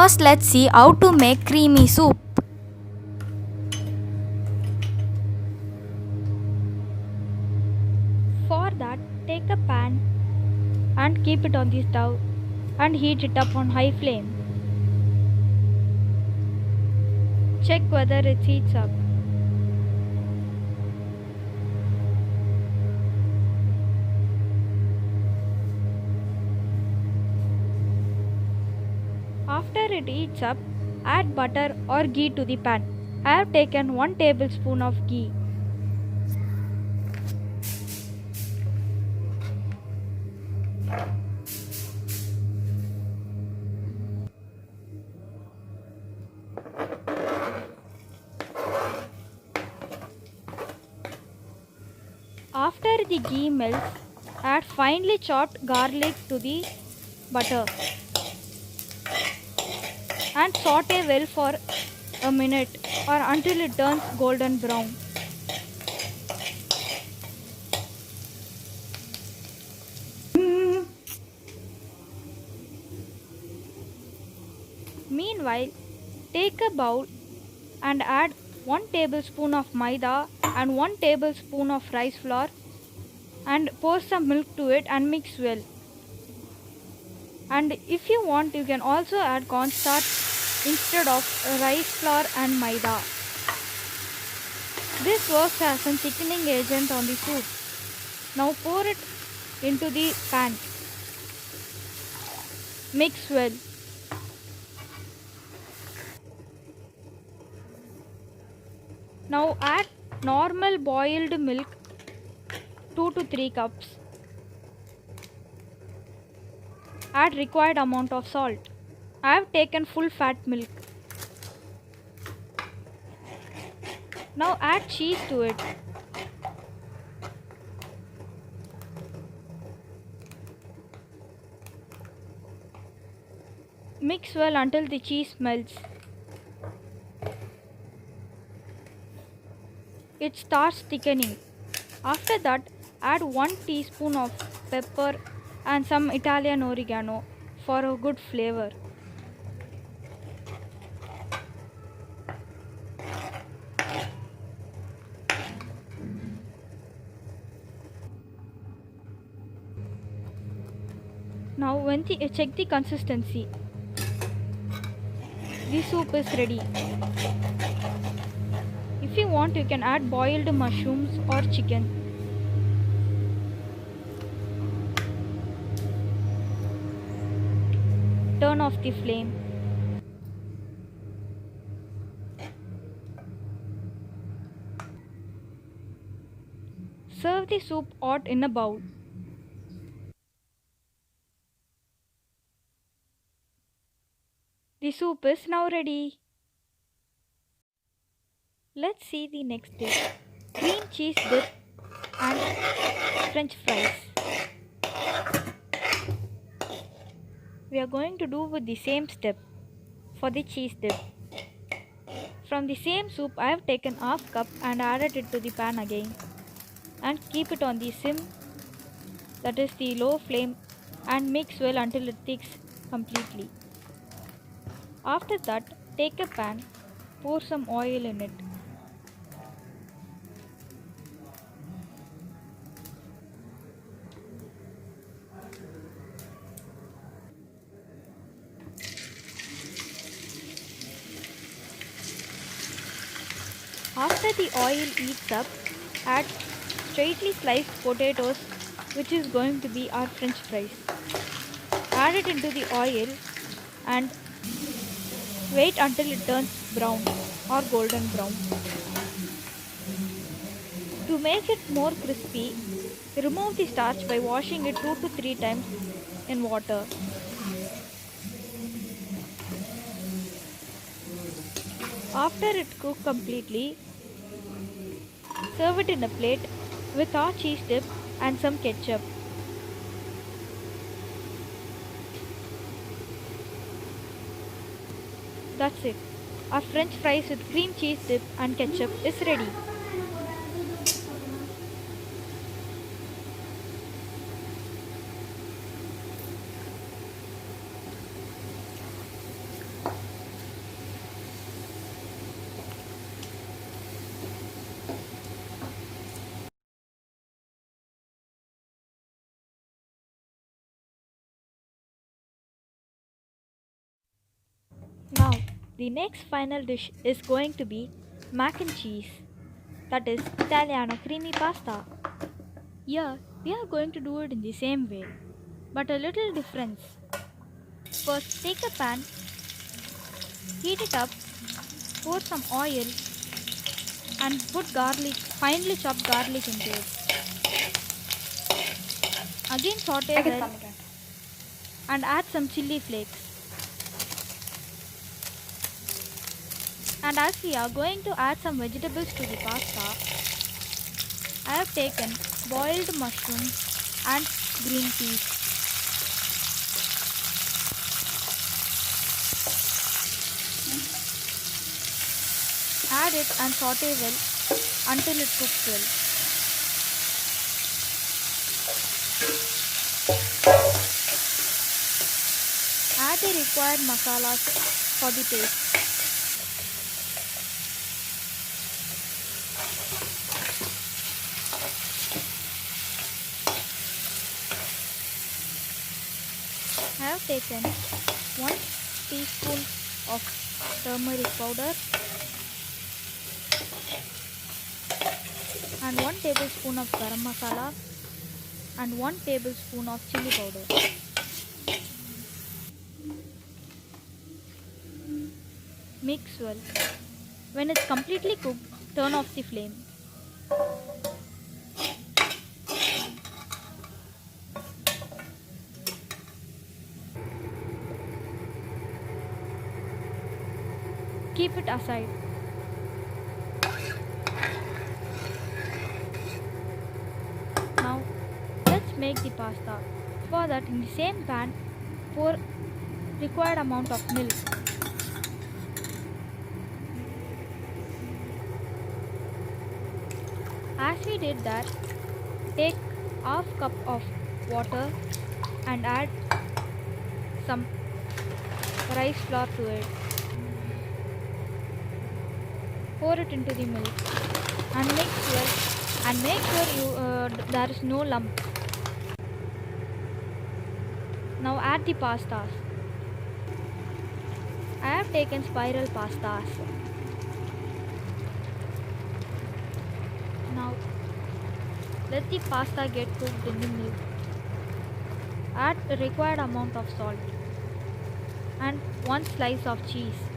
First, let's see how to make creamy soup. For that, take a pan and keep it on the stove and heat it up on high flame. Check whether it heats up. After it heats up, add butter or ghee to the pan. I have taken 1 tablespoon of ghee. After the ghee melts, add finely chopped garlic to the butter and saute well for a minute or until it turns golden brown. Meanwhile, take a bowl and add 1 tablespoon of maida and 1 tablespoon of rice flour and pour some milk to it and mix well. And if you want, you can also add cornstarch instead of rice flour and maida. This works as a thickening agent on the soup. Now pour it into the pan. Mix well. Now add normal boiled milk 2 to 3 cups. Add required amount of salt. I have taken full fat milk. Now add cheese to it. Mix well until the cheese melts. It starts thickening. After that, add 1 teaspoon of pepper and some Italian oregano for a good flavor. Now check the consistency. The soup is ready. If you want, you can add boiled mushrooms or chicken. Turn off the flame. Serve the soup hot in a bowl. The soup is now ready. Let's see the next dish. Cream cheese dip and French fries. We are going to do with the same step for the cheese dip. From the same soup, I have taken half cup and added it to the pan again and keep it on the sim, that is the low flame, and mix well until it thicks completely. After that, take a pan, pour some oil in it. After the oil heats up, add straightly sliced potatoes, which is going to be our French fries. Add it into the oil and wait until it turns brown or golden brown. To make it more crispy, remove the starch by washing it 2 to 3 times in water. After it cooks completely, serve it in a plate with our cheese dip and some ketchup. That's it. Our French fries with cream cheese dip and ketchup is ready. The next final dish is going to be mac and cheese, that is Italiano creamy pasta. Here we are going to do it in the same way, but a little difference. First take a pan, heat it up, pour some oil and put garlic, finely chopped garlic into it. Again saute well and add some chili flakes. And as we are going to add some vegetables to the pasta, I have taken boiled mushrooms and green peas. Add it and saute well until it cooks well. Add the required masalas for the taste. I have taken 1 teaspoon of turmeric powder and 1 tablespoon of garam masala and 1 tablespoon of chili powder. Mix well. When it's completely cooked, turn off the flame. Keep it aside. Now let's make the pasta. For that, in the same pan, pour required amount of milk. As we did that, take half cup of water and add some rice flour to it. Pour it into the milk and mix well and make sure there is no lump. Now add the pastas. I have taken spiral pastas. Now let the pasta get cooked in the milk. Add the required amount of salt and 1 slice of cheese.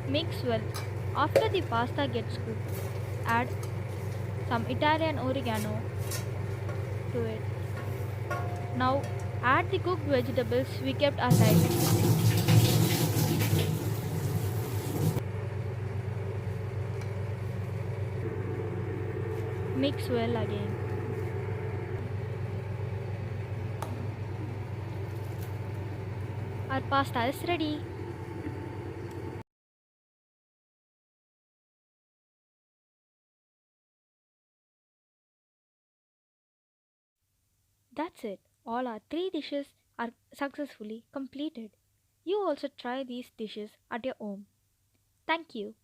Mix well. After the pasta gets cooked, add some Italian oregano to it. Now add the cooked vegetables we kept aside. Mix well again. Our pasta is ready. That's it. All our 3 dishes are successfully completed. You also try these dishes at your home. Thank you.